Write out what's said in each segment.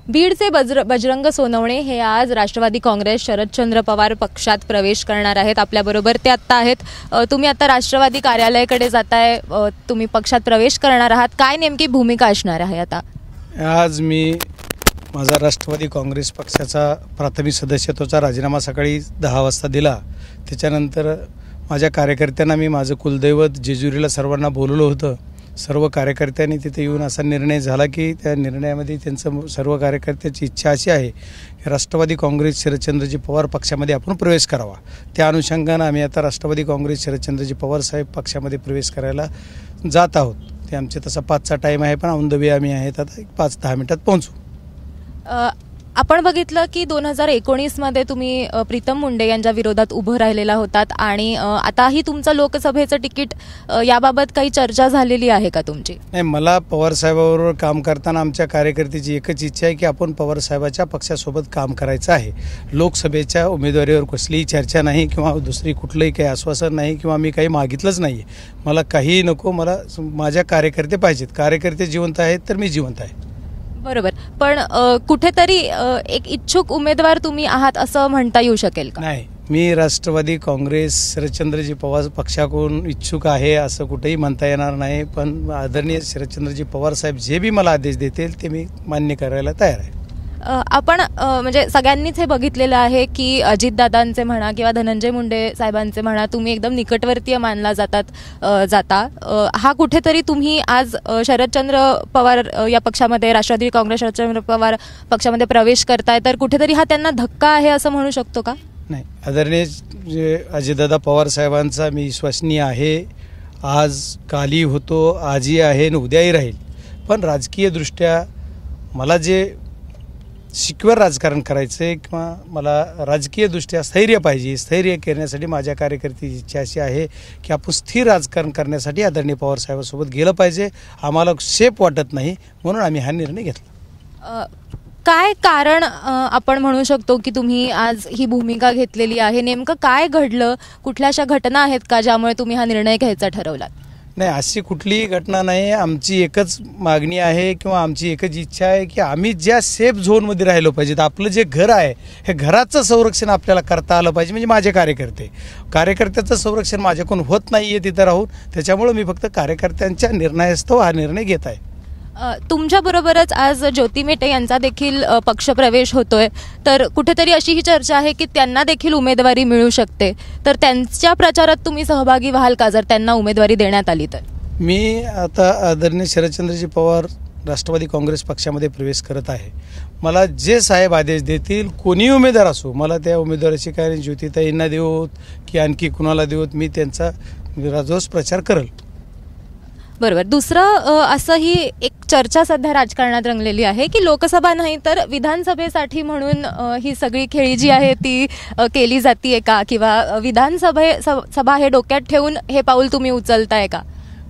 बीडचे बजरंग सोनवणे हे आज राष्ट्रवादी काँग्रेस शरदचंद्र पवार पक्षात प्रवेश करणार आहेत। आपल्याबरोबर ते आता आहेत। तुम्ही आता राष्ट्रवादी कार्यालयाकडे जाताय, तुम्ही पक्षात प्रवेश करणार आहात, काय नेमकी भूमिका असणार आहे आता? आज मी माझा राष्ट्रवादी काँग्रेस पक्षाचा प्राथमिक सदस्यत्वाचा राजीनामा सकाळी 10 वाजता दिला। त्याच्यानंतर माझ्या कार्यकर्त्यांना मी माझं कुलदैवत जेजुरीला सर्वांना बोलवलं होतं। सर्व कार्यकर्त्यांनी तिथे येऊन असा निर्णय झाला की त्या निर्णयामध्ये त्यांचं सर्व कार्यकर्त्याची इच्छा अशी आहे की राष्ट्रवादी काँग्रेस शरदचंद्रजी पवार पक्षामध्ये आपण प्रवेश करावा। त्या अनुषंगाने आम्ही आता राष्ट्रवादी काँग्रेस शरदचंद्रजी पवार साहेब पक्षामध्ये प्रवेश करायला जात आहोत। ते आमचे तसा 5चा टाईम आहे, पण ऑन द वे आम्ही आहेत, आता 5-10 मिनिटात पोहोचू। आपण बघितलं की 2019 मध्ये तुम्ही प्रीतम मुंडे यांच्या विरोधात उभं राहिलेला होतात आणि आताही तुमचं लोकसभेचं तिकीट याबाबत काही चर्चा झालेली आहे का तुमची? नाही, मला पवार साहेबांबरोबर काम करताना आमच्या कार्यकर्त्याची एकच इच्छा आहे की आपण पवार साहेबाच्या पक्षासोबत काम करायचं आहे। लोकसभेच्या उमेदवारीवर कसलीही चर्चा नाही किंवा दुसरी कुठलंही काही आश्वासन नाही किंवा मी काही मागितलंच नाही। मला काही नको, मला माझ्या कार्यकर्ते पाहिजेत। कार्यकर्ते जिवंत आहेत तर मी जिवंत आहे। बरोबर, पण कुठेतरी एक इच्छुक उमेदवार तुम्ही आहात असं म्हणता येऊ शकेल का? नाही, मी राष्ट्रवादी काँग्रेस शरदचंद्रजी पवार पक्षाकडून इच्छुक आहे असं कुठेही म्हणता येणार नाही, पण आदरणीय शरदचंद्रजी पवार साहेब जे बी मला आदेश देतील ते मी मान्य करायला तयार आहे। आपण म्हणजे सगळ्यांनीच हे बघितलेलं आहे की अजितदादांचे म्हणा किंवा धनंजय मुंडे साहेबांचे म्हणा, तुम्ही एकदम निकटवर्तीय मानला जाता। हा कुठेतरी तुम्ही आज शरदचंद्र पवार या पक्षामध्ये, राष्ट्रवादी काँग्रेस शरदचंद्र पवार पक्षामध्ये प्रवेश करताय, तर कुठेतरी हा त्यांना धक्का आहे असं म्हणू शकतो का? नाही, आदरणीय अजितदादा पवार साहेबांचा मी विश्वसनीय आहे। आज काली होतो, आजही आहे आणि उद्याही राहील, पण राजकीयदृष्ट्या मला जे सिक्युअर राजकारण करायचं आहे किंवा मला राजकीयदृष्ट्या स्थैर्य पाहिजे, स्थैर्य करण्यासाठी माझ्या कार्यकर्त्याची इच्छा अशी आहे की आपण स्थिर राजकारण करण्यासाठी आदरणीय पवार साहेबांसोबत गेलं पाहिजे। आम्हाला सेफ वाटत नाही, म्हणून आम्ही हा निर्णय घेतला। काय कारण आपण म्हणू शकतो की तुम्ही आज ही भूमिका घेतलेली आहे? नेमकं काय घडलं, कुठल्या अशा घटना आहेत का ज्यामुळे तुम्ही हा निर्णय घ्यायचा ठरवलात? नाही, अशी कुठलीही घटना नाही। आमची एकच मागणी आहे किंवा आमची एकच इच्छा आहे की आम्ही ज्या सेफ झोनमध्ये राहिलो पाहिजेत, आपलं जे घर आहे हे घराचं संरक्षण आपल्याला करता आलं पाहिजे। म्हणजे माझे कार्यकर्त्याचं संरक्षण माझ्याकडून होत नाही आहे तिथं राहून, त्याच्यामुळे मी फक्त कार्यकर्त्यांच्या निर्णयास्तव हा निर्णय घेत आहे। तुमच्याबरोबरच आज ज्योती मेटे यांचा देखील पक्षप्रवेश होतोय, तर कुठेतरी अशी ही चर्चा आहे की त्यांना देखील उमेदवारी मिळू शकते, तर त्यांच्या प्रचारात तुम्ही सहभागी व्हाल का जर त्यांना उमेदवारी देण्यात आली तर? मी आता आदरणीय शरदचंद्रजी पवार राष्ट्रवादी काँग्रेस पक्षामध्ये प्रवेश करत आहे। मला जे साहेब आदेश देतील, कोणी उमेदवार असो, मला त्या उमेदवाराची काय ज्योतिताईंना देऊत की आणखी कुणाला देऊत, मी त्यांचा राजरोस प्रचार करेल। बरोबर, दुसरं असंही एक चर्चा सध्या राजकारणात रंगलेली आहे की लोकसभा नाही तर विधानसभेसाठी म्हणून ही सगळी खेळी जी आहे ती केली जातीये का, किंवा विधानसभा हे डोक्यात ठेवून हे पाऊल तुम्ही उचलताय का?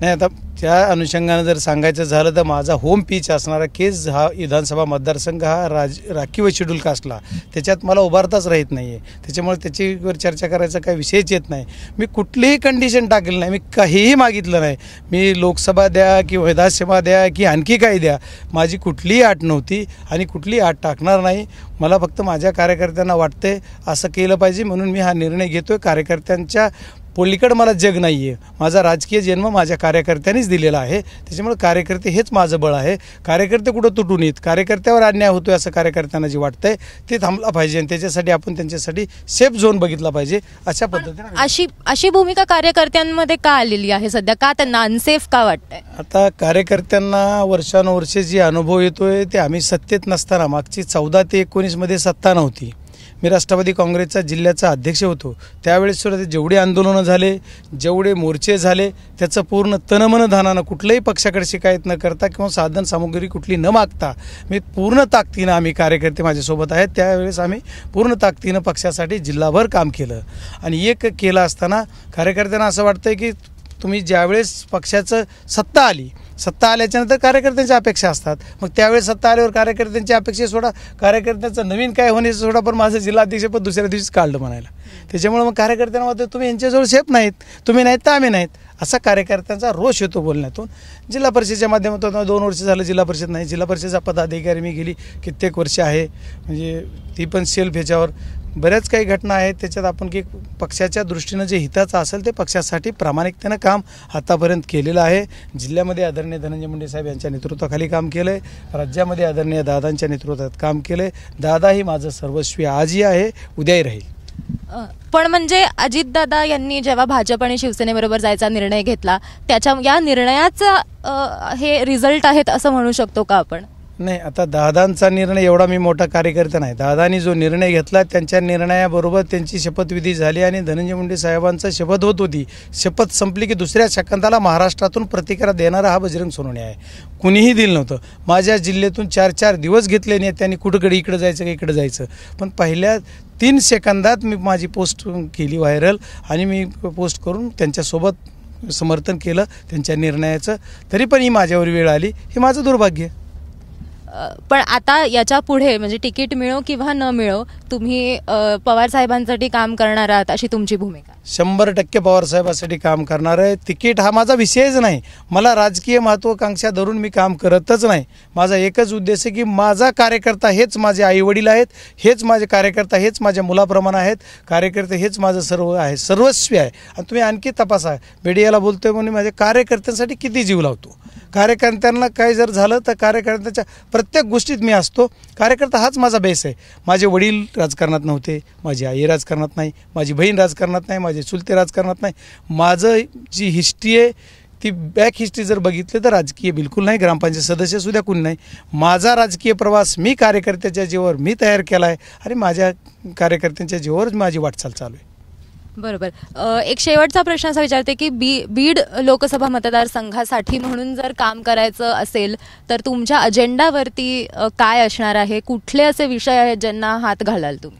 नाही, आता त्या अनुषंगाने जर सांगायचं झालं तर माझा होम पिच असणारा केस हा विधानसभा मतदारसंघ हा राखीव शेड्यूल कास्टला, त्याच्यात मला उभारताच राहत नाही आहे, त्याच्यामुळे त्याच्यावर चर्चा करायचा काही विषयच येत नाही। मी कुठलीही कंडिशन टाकलेली नाही, मी काहीही मागितलं नाही। मी लोकसभा द्या की विधानसभा द्या की आणखी काही द्या, माझी कुठलीही अट नव्हती आणि कुठलीही अट टाकणार नाही। मला फक्त माझ्या कार्यकर्त्यांना वाटते असं केलं पाहिजे, म्हणून मी हा निर्णय घेतोय। कार्यकर्त्यांच्या पलीकडे मला जग नाही आहे, माझा राजकीय जन्म माझ्या कार्यकर्त्यांनीच दिलेला आहे, त्याच्यामुळे कार्यकर्ते हेच माझं बळ आहे। कार्यकर्ते कुठं तुटून येत, कार्यकर्त्यावर अन्याय होतोय असं कार्यकर्त्यांना जे वाटतंय ते थांबला पाहिजे आणि त्याच्यासाठी आपण त्यांच्यासाठी सेफ झोन बघितला पाहिजे। अशा पद्धतीने अशी भूमिका कार्यकर्त्यांमध्ये का आलेली आहे सध्या? का त्यांना अनसेफ का वाटतंय? आता कार्यकर्त्यांना वर्षानुवर्षे जे अनुभव येतोय ते आम्ही सत्तेत नसताना, मागची 14 ते 19 मध्ये सत्ता नव्हती, मी राष्ट्रवादी काँग्रेसचा जिल्ह्याचा अध्यक्ष होतो, त्यावेळेस सुद्धा जेवढे आंदोलनं झाले, जेवढे मोर्चे झाले, त्याचं पूर्ण तनमन धनानं कुठल्याही पक्षाकडे शिकायत न करता किंवा साधन सामुग्री कुठली न मागता मी पूर्ण ताकदीनं, आम्ही कार्यकर्ते माझ्यासोबत आहेत, त्यावेळेस आम्ही पूर्ण ताकदीनं पक्षासाठी जिल्हाभर काम केलं। आणि एक केलं असताना कार्यकर्त्यांना असं वाटतंय की तुम्ही ज्यावेळेस पक्षाचं सत्ता आल्याच्यानंतर कार्यकर्त्यांच्या अपेक्षा असतात, मग त्यावेळेस सत्ता आल्यावर कार्यकर्त्यांच्या अपेक्षा सोडा, कार्यकर्त्यांचं नवीन काय होण्याचं सोडा, पण माझं जिल्हाध्यक्षपद दुसऱ्या दिवशीच काढलं म्हणायला। त्याच्यामुळे मग कार्यकर्त्यांना वाटतं तुम्ही यांच्याजवळ सेफ नाहीत, तुम्ही नाहीत तर आम्ही नाहीत, असा कार्यकर्त्यांचा रोष येतो बोलण्यातून. जिल्हा परिषदेच्या माध्यमातून 2 वर्ष झालं जिल्हा परिषद नाही, जिल्हा परिषदेचा पदाधिकारी मी गेली कित्येक वर्ष आहे, म्हणजे ती पण सेल्फ ह्याच्यावर बऱ्याच काही घटना आहेत. त्याच्यात आपण की पक्षाच्या दृष्टीनं जे हिताचं असेल ते पक्षासाठी प्रामाणिकतेनं काम आतापर्यंत केलेलं आहे. जिल्ह्यामध्ये आदरणीय धनंजय मुंडे साहेब यांच्या नेतृत्वाखाली काम केलं आहे, राज्यामध्ये आदरणीय दादांच्या नेतृत्वात काम केलं आहे. दादा ही माझं सर्वस्वी आजही आहे, उद्याही राहील. पण म्हणजे अजितदादा यांनी जेव्हा भाजप आणि शिवसेनेबरोबर जायचा निर्णय घेतला, या निर्णयाचा हे रिझल्ट आहेत असं म्हणू शकतो का आपण? नाही, आता दादांचा निर्णय एवढा मी मोठा कार्यकर्ता नाही. दादांनी जो निर्णय घेतला त्यांच्या निर्णयाबरोबर त्यांची शपथविधी झाली आणि धनंजय मुंडे साहेबांचा शपथ होत होती. शपथ संपली की दुसऱ्या सेकंदाला महाराष्ट्रातून प्रतिक्रिया देणारा हा बजरंग सोनवणे आहे. कुणीही दिलं नव्हतं. माझ्या जिल्ह्यातून 4-4 दिवस घेतले नाही त्यांनी, कुठकडे इकडे जायचं का इकडे जायचं, पण पहिल्या 3 सेकंदात मी माझी पोस्ट केली व्हायरल आणि मी पोस्ट करून त्यांच्यासोबत समर्थन केलं त्यांच्या निर्णयाचं. तरी पण ही माझ्यावर वेळ आली, हे माझं दुर्भाग्य. पण आता याच्या पुढे म्हणजे तिकीट मिळो किंवा न मिळो तुम्ही पवार साहेबांसाठी काम करणार आहात अशी तुमची भूमिका? 100% पवार साहेबांसाठी काम करणार आहे. तिकीट हा माझा विषयच नाही. मला राजकीय महत्त्वाकांक्षा धरून मी काम करतच नाही. माझा एकच उद्देश आहे की माझा कार्यकर्ता हेच माझे आईवडील आहेत, हेच माझे कार्यकर्ता, हेच माझ्या मुलाप्रमाणे आहेत. कार्यकर्ते हेच माझं सर्व आहे, सर्वस्वी आहे. आणि तुम्ही आणखी तपासा, मीडियाला बोलतोय म्हणून माझ्या कार्यकर्त्यांसाठी किती जीव लावतो. कार्यकर्त्यांना काही जर झालं तर कार्यकर्त्यांच्या प्रत्येक गोष्टीत मी असतो. कार्यकर्ता हाच माझा बेस आहे. माझे वडील राजकारणात नव्हते, माझी आई राजकारणात नाही, माझी बहीण राजकारणात नाही, माझे चुलते राजकारणात नाही. माझं जी हिस्ट्री आहे ती बॅक हिस्ट्री जर बघितली तर राजकीय बिलकुल नाही. ग्रामपंचायत सदस्य सुद्धा कोणी नाही. माझा राजकीय प्रवास मी कार्यकर्त्याच्या जीवावर मी तयार केला आहे आणि माझ्या कार्यकर्त्यांच्या जीवावर माझी वाटचाल चालू आहे. बरोबर. एक शेवटचा प्रश्न असा विचारते की बीड लोकसभा मतदारसंघासाठी म्हणून जर काम करायचं असेल तर तुमच्या अजेंडावरती काय असणार आहे? कुठले असे विषय आहेत ज्यांना हात घालाल तुम्ही?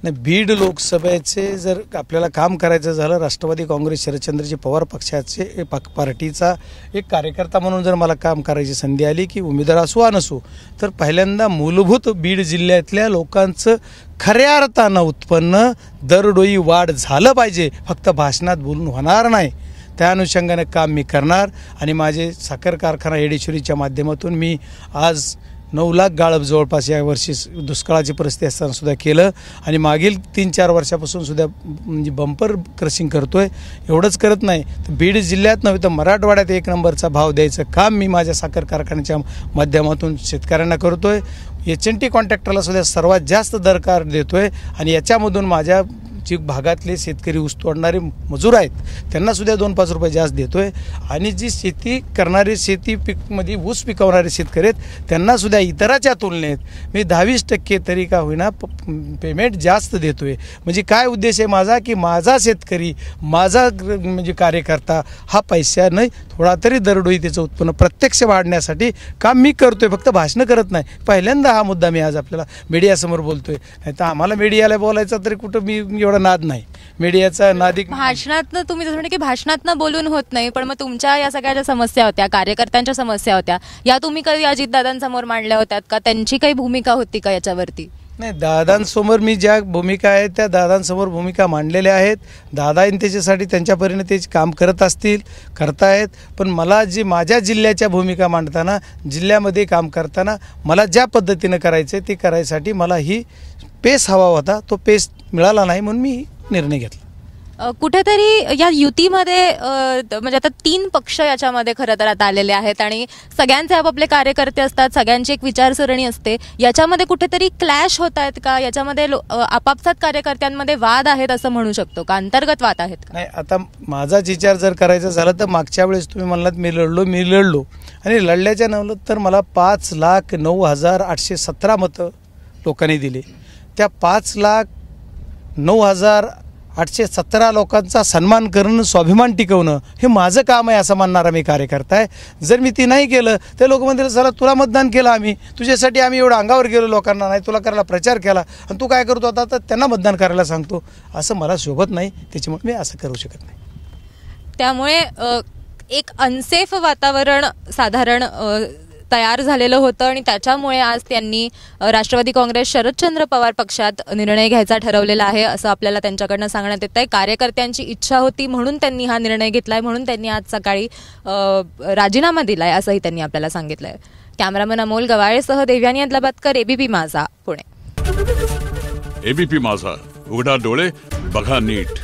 नाही, बीड लोकसभेचे जर आपल्याला काम करायचं झालं, राष्ट्रवादी काँग्रेस शरदचंद्रजी पवार पक्षाचे पार्टीचा एक कार्यकर्ता म्हणून जर मला काम करायची संधी आली की उमेदवार असो वा नसो, तर पहिल्यांदा मूलभूत बीड जिल्ह्यातल्या लोकांचं खऱ्या अर्थानं उत्पन्न दरडोई वाढ झालं पाहिजे. फक्त भाषणात बोलून होणार नाही. त्या अनुषंगाने काम मी करणार आणि माझे साखर कारखाना येडेश्वरीच्या माध्यमातून मी आज 9 लाख गाळप जवळपास या वर्षी दुष्काळाची परिस्थिती असताना सुद्धा केलं आणि मागील 3-4 वर्षापासून सुद्धा म्हणजे बंपर क्रशिंग करतोय. एवढंच करत नाही तर बीड जिल्ह्यात नव्हे तर मराठवाड्यात 1 नंबरचा भाव द्यायचं काम मी माझ्या साखर कारखान्याच्या माध्यमातून शेतकऱ्यांना करतोय. HNT कॉन्ट्रॅक्टरला सुद्धा सर्वात जास्त दरकार देतोय आणि याच्यामधून माझ्या जी भागातले शेतकरी ऊस तोडणारे मजूर आहेत त्यांना सुद्धा 2-5 रुपये जास्त देतोय आणि जी शेती करणारे शेती पीकमध्ये ऊस पिकवणारे शेतकरी आहेत त्यांना सुद्धा इतराच्या तुलनेत मी 10-20% तरी का होईना पेमेंट जास्त देतोय. म्हणजे काय उद्देश आहे माझा की माझा शेतकरी, माझा म्हणजे कार्यकर्ता हा पैशाने थोडा तरी दरडोई त्याचं उत्पन्न प्रत्यक्ष वाढण्यासाठी काम मी करतोय. फक्त भाषणं करत नाही. पहिल्यांदा हा मुद्दा मी आज आपल्याला मीडियासमोर बोलतोय. नाही तर आम्हाला मीडियाला बोलायचा तरी कुठं मी एवढा नाद नाही. मीडियाचा नादिक भाषणातनं तुम्ही जसं की भाषणातनं बोलून होत नाही, पण मग तुमच्या या सगळ्या ज्या समस्या होत्या, कार्यकर्त्यांच्या समस्या होत्या, या तुम्ही कधी अजितदादांसमोर मांडल्या होत्यात का? त्यांची काही भूमिका होती का याच्यावरती? नाही, दादांसमोर मी ज्या भूमिका आहेत त्या दादांसमोर भूमिका मांडलेल्या आहेत. दादा त्याच्यासाठी त्यांच्या परीने ते काम करत असतील, करतायत. पण मला जी माझ्या जिल्ह्याच्या भूमिका मांडताना, जिल्ह्यामध्ये काम करताना मला ज्या पद्धतीनं करायचं आहे ते करायसाठी मला ही पेस हवा होता. तो पेस मिळाला नाही म्हणून मी निर्णय घेतला. कुठेतरी या युतीमध्ये म्हणजे आता 3 पक्ष याच्यामध्ये खरं तर आता आलेले आहेत आणि सगळ्यांचे आपापले कार्यकर्ते असतात, सगळ्यांची एक विचारसरणी असते. याच्यामध्ये कुठेतरी क्लॅश होत आहेत का? याच्यामध्ये आपापसात कार्यकर्त्यांमध्ये वाद आहेत असं म्हणू शकतो का? अंतर्गत वाद आहेत का? नाही, आता माझाच विचार जर करायचा झाला तर मागच्या वेळेस तुम्ही म्हणलात मी लढलो आणि लढल्याच्या नंतर मला 5,09,817 मतं लोकांनी दिली. त्या 5,09,817 लोकांचा सन्मान करणं, स्वाभिमान टिकवणं हे माझं काम आहे असं मानणारा मी कार्यकर्ता आहे. जर मी ती नाही केलं तर लोक म्हणतील चला तुला मतदान केलं आम्ही, तुझ्यासाठी आम्ही एवढं अंगावर गेलो लोकांना, नाही तुला करायला प्रचार केला आणि तू काय करतो आता तर त्यांना मतदान करायला सांगतो. असं मला शोभत नाही. त्याच्यामुळे मी असं करू शकत नाही. त्यामुळे एक अनसेफ वातावरण साधारण तयार झालेलं होतं आणि त्याच्यामुळे आज त्यांनी राष्ट्रवादी काँग्रेस शरदचंद्र पवार पक्षात निर्णय घ्यायचा ठरवलेला आहे असं आपल्याला त्यांच्याकडनं सांगण्यात येत आहे. कार्यकर्त्यांची इच्छा होती म्हणून त्यांनी हा निर्णय घेतलाय, म्हणून त्यांनी आज सकाळी राजीनामा दिलाय असंही त्यांनी आपल्याला सांगितलंय. कॅमेरामन अमोल गवाळेसह देव्यानी अदलाबादकर, एबीपी माझा, पुणे. एबीपी माझा, उघडा डोळे बघा नीट.